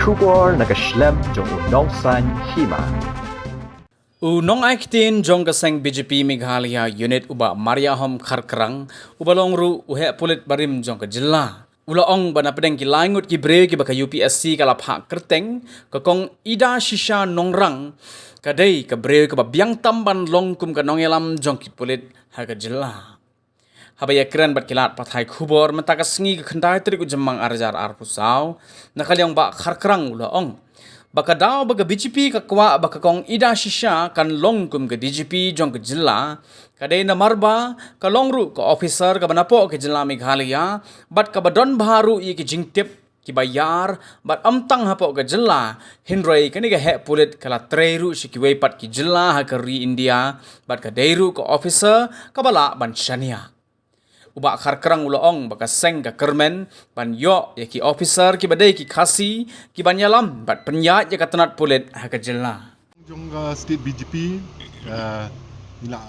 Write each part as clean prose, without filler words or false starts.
Kubor nagaslem jong unongsan Hima. Unong aikitin jong kaseng BJP Meghalaya unit uba Mariahom Kharkrang ubalong ru uhe pulit barim jong ke Jylla. Ulaong bana pedeng ki langut ki bre ki baka UPSC kalap hak kerteng kakong Idashisha nongrang kadai ke bre ke Biang tamban longkum ke nongelam jong ki pulit ha ke Jylla. Habaya keren bat kilat pathai khubor mentaka sengi ke khendai trik ujemang arjar arpusau nakalyang ba Kharkrang ulaong. Baka daw baga BJP kakwa baka kong Idashisha kan longkum ke DGP jong ke Jylla kadai na marba ka longru ka officer ka banapo ke Jylla Meghalaya bat ka badon baru i ke jingtip ki bayar bat amtang hapo ke Jylla hinroi kani ga he pulit kala treiru si ki weipat ki Jylla ha ka ri India bat ka deiru ka officer ka bala ban Shaniah. Uba Kharkrang ulaong baka seng ka kermen ban yo ya ki officer ki badai ki khasi ki banyalam bat penyat ya katanat pulit ha ka Jylla jong state BJP ila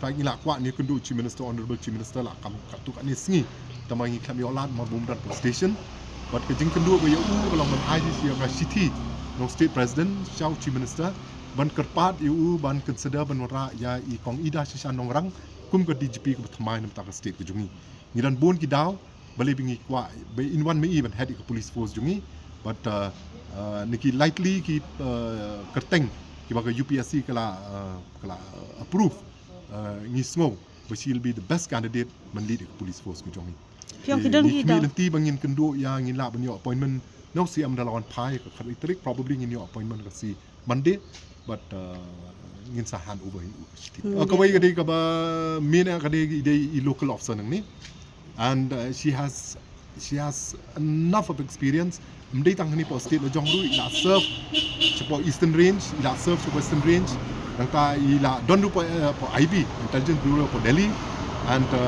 ila kwat ni kundu chief minister honorable chief minister la kam katu kan ni sngi tamangi kham yolan ma bumran station bat ke jing kundu ba yo balong ban IDC ya city no state president chau chief minister ban kerpat yu ban consider ban wara ya I kong Idashisha nongrang kum ke DGP ke thamai nam ta state ke jungi niran bon ki daw bale bingi kwa be in one me even head ke police force jungi but niki likely ki kerteng ki baga UPSC kala approve ni smo which will be the best candidate man lead ke police force ke jungi Piang kidang ni kita nanti bangin kendo ya ngin la ban yo appointment no si am dalawan pai ke kharitrik probably ngin yo appointment ke si Monday but ngin sa hand over kawai gade ka ba mina gade ide local officer nang ni and she has enough of experience mdai tang ni po state lo jong lu ila serve po eastern range ila serve po western range nang ta ila don po IB intelligence bureau po Delhi and ka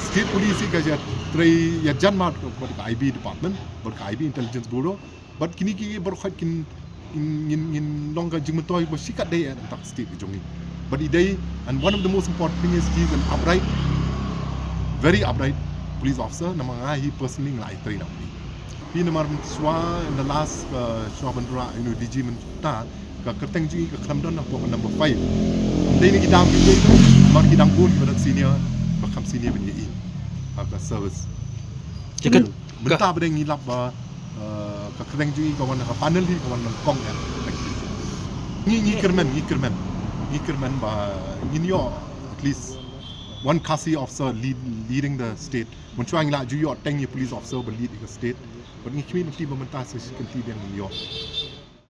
state police ka ja tray ya janmat ko IB department but IB intelligence bureau but kini ki bar khat kin in longer jingmatoy was sikat day and tak state jongi but idai and one of the most important thing is he's an upright very upright police officer namanga he personally like train up he namar swa in the last swa bandra DG ta ka kerteng ji ka khamdon na po number 5 dai ni kidam ki mar kidam pun pada senior bakam senior bin yi ka service Jakat benta bedeng ni lap ka kereng ji ka wan ka panel hi ka wan kong ni kerman ba ni yo at least one khasi officer leading the state mun chuang la ju yo teng ni police officer ba lead the state but ni kimi ti ba menta se kan ti ben ni yo